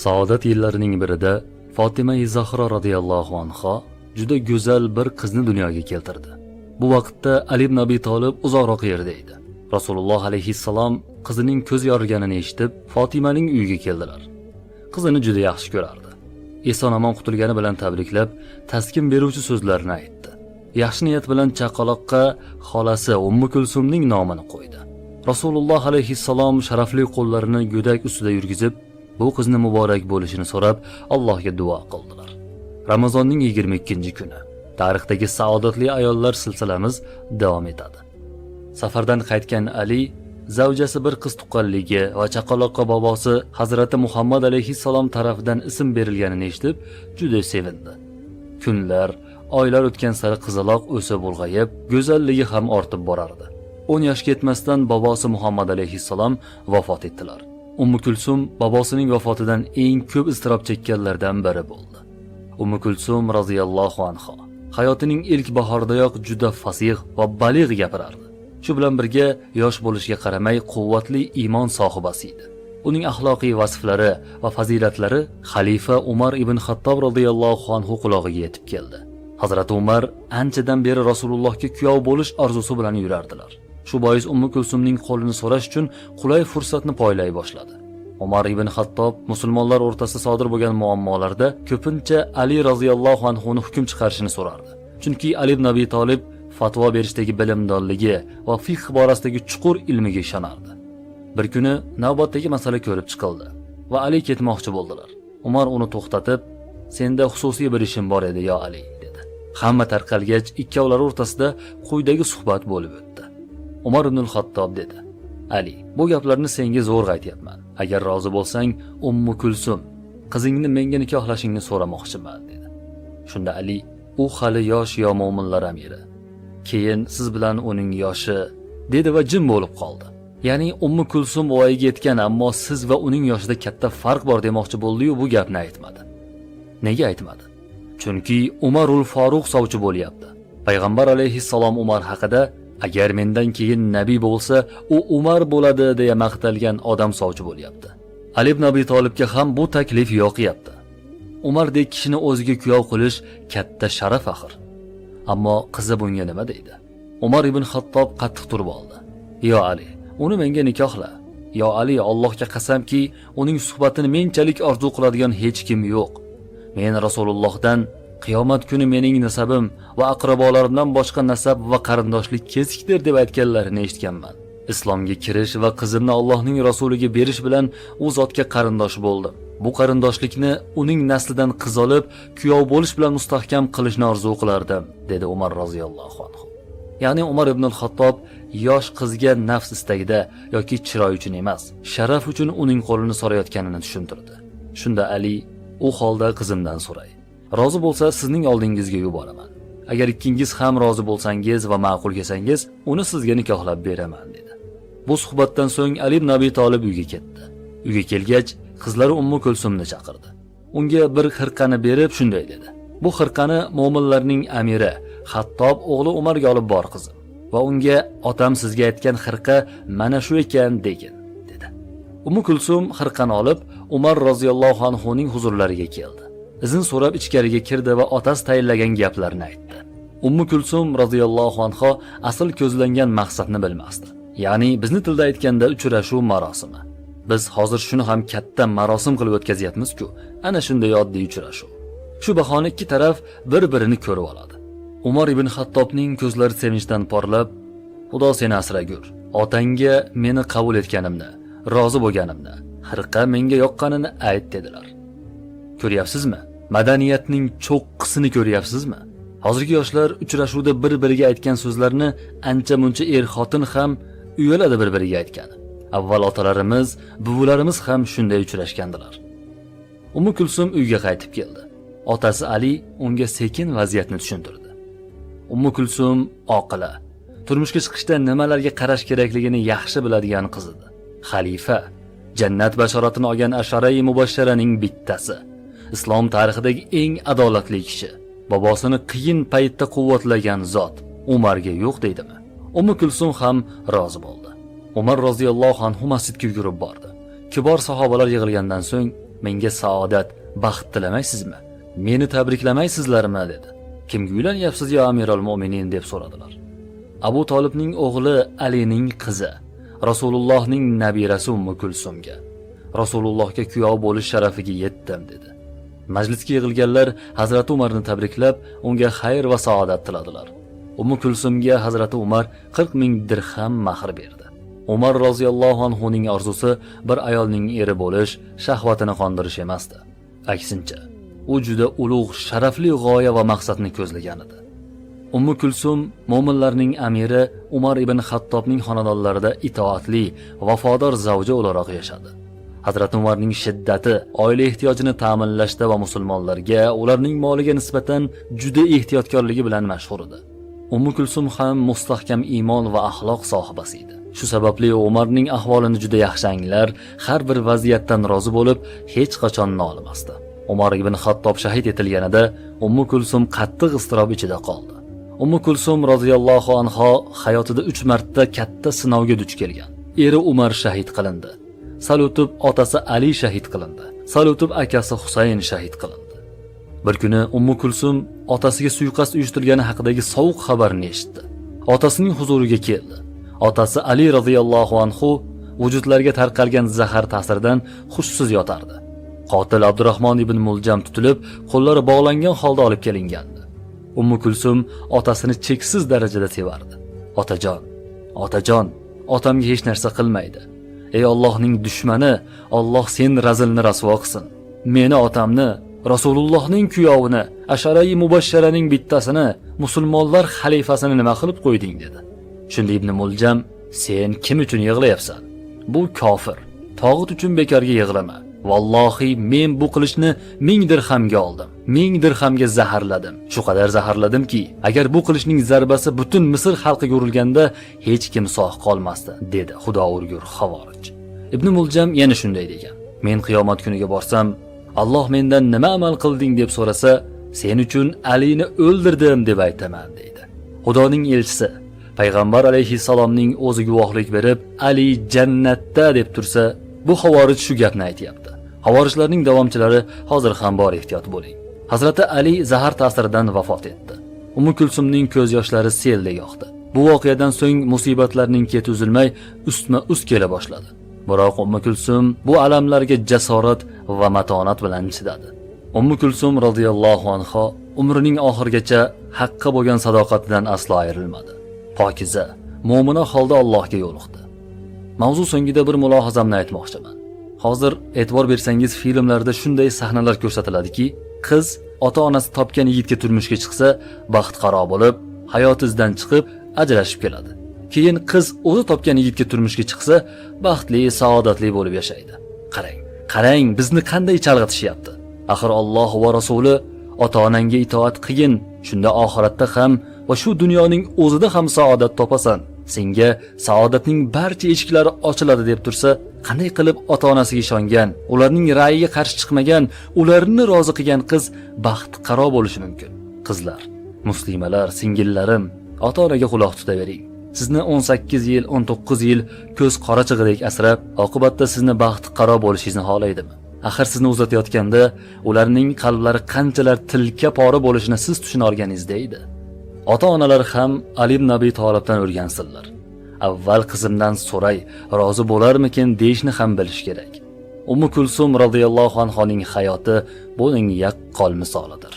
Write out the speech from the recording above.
Saodat yillarining birida Fatima-i Zahra radhiyallohu anha juda go'zal bir qizni dunyoga keltirdi. Bu vaqtda Ali ibn Abi Talib uzoqroq yerda edi. Rasululloh alayhissalom qizining ko'z yorganini eshitib Fatimaning uyiga keldilar. Qizini juda yaxshi ko'rardi. Eson-omon qutulgani bilan tabriklab, taskin beruvchi so'zlarni aytdi. Yaxshi niyat bilan chaqaloqqa xolasi Ummu Kulsumning nomini qo'ydi. Rasululloh alayhissalom sharafli qo'llarini go'dak ustida yurgizib, bu qizni muborak bo'lishini so'rab, Allohga duo qildilar. Ramazonning 22-kuni tarixdagi saodatli ayollar silsilamiz davom etadi. Safardan qaytgan Ali zavjasi bir qiz tuqqanligi va chaqaloqqa bobosi Hazrati Muhammad alayhissalom tarafidan ism berilganini eshitib juda sevindi. Kunlar, oylar o'tgan sari qizaloq o'sib ulg'ayib, go'zalligi ham ortib borardi. 10 yoshga yetmasdan bobosi Muhammad alayhissalom vafot etdilar. Ummu Kulsum bobosining vafotidan eng ko'p iztirob chekkanlardan biri bo'ldi. Ummu Kulsum radhiyallohu anha hayotining ilk bahoridayoq juda fasih va baligh gapirardi. Shu bilan birga yosh bo'lishiga qaramay quvvatli iymon sohibasi edi. Uning axloqiy vasflari va fazilatlari xalifa Umar ibn Xattob radhiyallohu anhu quloqiga yetib keldi. Hazrat Umar anchadan beri Rasulullohga kuyov bo'lish orzusi bilan yurardilar. Shu bois Ummu Kulsumning qo'lini so'rash uchun qulay fursatni poylay boshladi. Umar ibn Xattob musulmonlar o'rtasida sodir bo'lgan muammolarda ko'pincha Ali radhiyallohu anhu hukm chiqarishini so'rardi. Chunki Ali ibn Abi Talib fatvo berishdagi bilimdonligi va fiqh borasidagi chuqur ilmiga ishonardi. Bir kuni navbatdagi masala ko'rib chiqildi va Ali ketmoqchi bo'ldilar. Umar uni to'xtatib, "Senda xususiy bir ishim bor edi, yo Ali", dedi. Hamma tarqalgach, ikkovlari o'rtasida quyidagi suhbat bo'lib o'tdi. Umar ibn al-Xattob dedi: "Ali, bu gaplarni senga zo'rg'a aytyapman. Agar rozi bo'lsang, Ummu Kulsum, qizingni menga nikohlashingni so'ramoqchiman", dedi. Shunda Ali: "U hali yosh yo mo'minlar amiri. Keyin siz bilan uning yoshi", dedi va jim bo'lib qoldi. Ya'ni Ummu Kulsum voyaga yetgan, ammo siz va uning yoshida katta farq bor demoqchi bo'ldi-yu, bu gapni aytmadi. Nega aytmadi? Chunki Umarul Faruq sovchi bo'lyapti. Payg'ambar alayhissalom Umar haqida "Agar mendan keyin nabiy bo'lsa, u Umar bo'ladi" deya maqtalgan odam sovchi bo'lyapti. Ali ibn Abi Talibga ham bu taklif yoqyapti. Umardek kishini o'ziga kuyov qilish katta sharaf axir. Ammo qizi bunga nima deydi? Umar ibn Xattob qattiq turib oldi. "Yo Ali, uni menga nikohla. Yo Ali, Allohga qasamki, uning suhbatini menchalik orzu qiladigan hech kim yo'q. Men Rasulullohdan qiyomat kuni mening nasabim va aqrabolarimdan boshqa nasab va qarindoshlik kesikdir deb aytganlarini eshitganman. Islomga kirish va qizimni Allohning rasuliga berish bilan u zotga qarindosh bo'ldim. Bu qarindoshlikni uning naslidan qiz olib, kuyov bo'lish bilan mustahkam qilishni orzu qilardim", dedi Umar roziyallohu anhu. Ya'ni Umar ibn al-Xattob yosh qizga nafs istagida yoki chiroy uchun emas, sharaf uchun uning qo'lini so'rayotganini tushuntirdi. Shunda Ali: "U holda qizimdan so'ray. Rozi bo'lsa sizning oldingizga yuboraman. Agar ikkingiz ham rozi bo'lsangiz va ma'qul kelsangiz, uni sizga nikohlab beraman", dedi. Bu suhbatdan so'ng Ali ibn Abi Talib uyga ketdi. Uyga kelgach, qizlari Ummu Kulsumni chaqirdi. Unga bir xirqani berib shunday dedi: "Bu xirqani mo'minlarning amiri Xattob o'g'li Umarga olib bor qizim va unga otam sizga aytgan xirqa mana shu ekan degin", dedi. Ummu Kulsum xirqani olib Umar roziyallohu anhu ning huzurlariga keldi. Izn so'rab ichkariga kirdi va otasi tayinlagan gaplarni aytdi. Ummu Kulsum radhiyallohu anha asl ko'zlangan maqsadni bilmasdi. Ya'ni bizni tilda aytganda uchrashuv marosimi. Biz hozir shuni ham katta marosim qilib o'tkazyapmiz-ku, ana shunday oddiy uchrashuv. Shu bahona ikki taraf bir-birini ko'rib oladi. Umar ibn Xattobning ko'zlari sevinchdan porlab: "Xudo seni asragur. Otangga meni qabul etganimni, rozi bo'lganimni, xirqa menga yoqqanini ayt", dedilar. Ko'ryapsizmi? Madaniyatning cho'qqisini ko'ryapsizmi? Hozirgi yoshlar uchrashuvda bir-biriga aytgan so'zlarni ancha-muncha er-xotin ham uyaladi bir-biriga aytgani. Avval otalarimiz, buvilarimiz ham shunday uchrashgandilar. Ummu Kulsum uyga qaytib keldi. Otasi Ali unga sekin vaziyatni tushuntirdi. Ummu Kulsum oqila, turmushga chiqishda nimalarga qarash kerakligini yaxshi biladigan qiz edi. Xalifa, jannat bashoratini olgan ashara-i mubashsharaning bittasi. Islom tarixidagi eng adolatli kishi. Bobosini qiyin paytda quvvatlagan zot Umarga yo'q deydimi? Ummu Kulsum ham rozi bo'ldi. Umar roziyallohu anhu masjidga yurib bordi. Kibor sahobalar yig'ilgandan so'ng: menga saodat, baxt tilamaysizmi? Meni tabriklamaysizlarmi dedi. Kimga uylanyapsiz yo Amirul Mo'minin deb so'radilar. Abu Talibning o'g'li Alining qizi Rasulullohning nabirasi Ummu Kulsumga Rasulullohga kuyov bo'lish sharafiga yetdim dedi. Majlisga yig'ilganlar Hazrat Umarni tabriklab, unga xayr va saodat tiladilar. Ummu Kulsumga Hazrat Umar 40 ming dirham mahr berdi. Umar roziyallohu anhuning orzusi bir ayolning eri bo'lish, shahvatini qondirish emasdi. Aksincha, u juda ulug', sharafli g'oya va maqsadni ko'zlagan edi. Ummu Kulsum mo'minlarning amiri Umar ibn Xattobning xonadonlarida itoatli, vafodor zavja o'laroq yashadi. Hazrat Umarning shiddati oila ehtiyojini ta'minlashda va musulmonlarga ularning moliga nisbatan juda ehtiyotkorligi bilan mashhur edi. Ummu Kulsum ham mustahkam iymon va axloq sohibasi edi. Shu sababli Umarning ahvolini juda yaxshi anglar, har bir vaziyatdan rozi bo'lib, hech qachon nolimasdi. Umar ibn Xattob shahid etilganida Ummu Kulsum qattiq iztirob ichida qoldi. Ummu Kulsum roziyallohu anha hayotida 3 marta katta sinovga duch kelgan. Eri Umar shahid qilindi. Sal o'tib otasi Ali shahid qilindi. Sal o'tib akasi Husayn shahid qilindi. Bir kuni Ummu Kulsum otasiga suiqasd uyushtirilgani haqidagi sovuq xabarni eshitdi. Otasining huzuriga keldi. Otasi Ali radhiyallohu anhu vujudlarga tarqalgan zahar ta'siridan hushsiz yotardi. Qotil Abdurrahmon ibn Muljam tutilib, qo'llari bog'langan holda olib kelingandi. Ummu Kulsum otasini cheksiz darajada sevardi. Otajon, otamga hech narsa qilmaydi. Ey Allohning dushmani, Alloh sen razilni rasvo qilsin. Meni otamni, Rasulullohning kuyovini, Asharai mubashsharaning bittasini, musulmonlar xalifasini nima qilib qo'yding dedi. Shunda Ibn Muljam, sen kim uchun yig'layapsan? Bu kofir. Tog'ut uchun bekorga yig'lama. Vallohi men bu qilichni 1000 dirhamga oldim. 1000 dirhamga zaharladim. Shu qadar zaharladimki, agar bu qilichning zarbasi butun Misr xalqiga urilganda hech kim sog' qolmasdi, dedi Xudo urgur Xavorij. Ibn Muljam yana shunday degan: Men qiyomat kuniga borsam, Alloh mendan nima amal qilding deb so'rasa, sen uchun Alini o'ldirdim deb aytaman, deydi. Xudoning elchisi Payg'ambar alayhissalomning o'zi guvohlik berib, Ali jannatda deb tursa, bu Xavorij shu gapni aytayapti. Xavorijlarning davomchilari hozir ham bor, ehtiyot bo'ling. Hazrati Ali zahar ta'siridan vafot etdi. Ummu Kulsumning ko'z yoshlari seldek oqdi. Bu voqeadan so'ng musibatlarning keti uzilmay ustma-ust kela boshladi. Biroq Ummu Kulsum bu alamlarga jasorat va matonat bilan chidadi. Ummu Kulsum radhiyallohu anha umrining oxirigacha haqqa bo'lgan sadoqatidan aslo ayrilmadi. Pokiza, mo'mina holda Allohga yo'liqdi. Mavzu so'ngida bir mulohazamni aytmoqchiman. Hozir e'tibor bersangiz, filmlarda shunday sahnalar ko'rsatiladiki, qiz ota-onasi topgan yigitga turmushga chiqsa, baxtqaro bo'lib, hayot izidan chiqib, ajrashib keladi. Keyin qiz o'zi topgan yigitga turmushga chiqsa, baxtli, saodatli bo'lib yashaydi. Qarang, bizni qanday chalg'itishyapti. Axir Alloh va Rasuli ota-onangga itoat qiyin, shunda oxiratda ham va shu dunyoning o'zida ham saodat topasan. Senga saodatning barcha eshiklari ochiladi deb tursa, qanday qilib ota-onasiga ishongan, ularning ra'yiga qarshi chiqmagan, ularni rozi qilgan qiz baxtqaro bo'lishi mumkin. Qizlar, muslimalar, singillarim, ota-onaga quloq tutavering. Sizni 18 yil, 19 yil ko'z qorachig'idek asrab, oqibatda sizni baxtqaro bo'lishingizni xohlaydimi? Axir sizni uzatayotganda ularning qalblari qanchalar tilka pora bo'lishini siz tushuna olganingizda edi. Ota-onalar ham Ali ibn Abi Talibdan o'rgansinlar. Avval qizimdan so'ray, rozi bo'larmikin deyishni ham bilish kerak. Ummu Kulsum radhiyallohu anhoning hayoti buning yaqqol misolidir.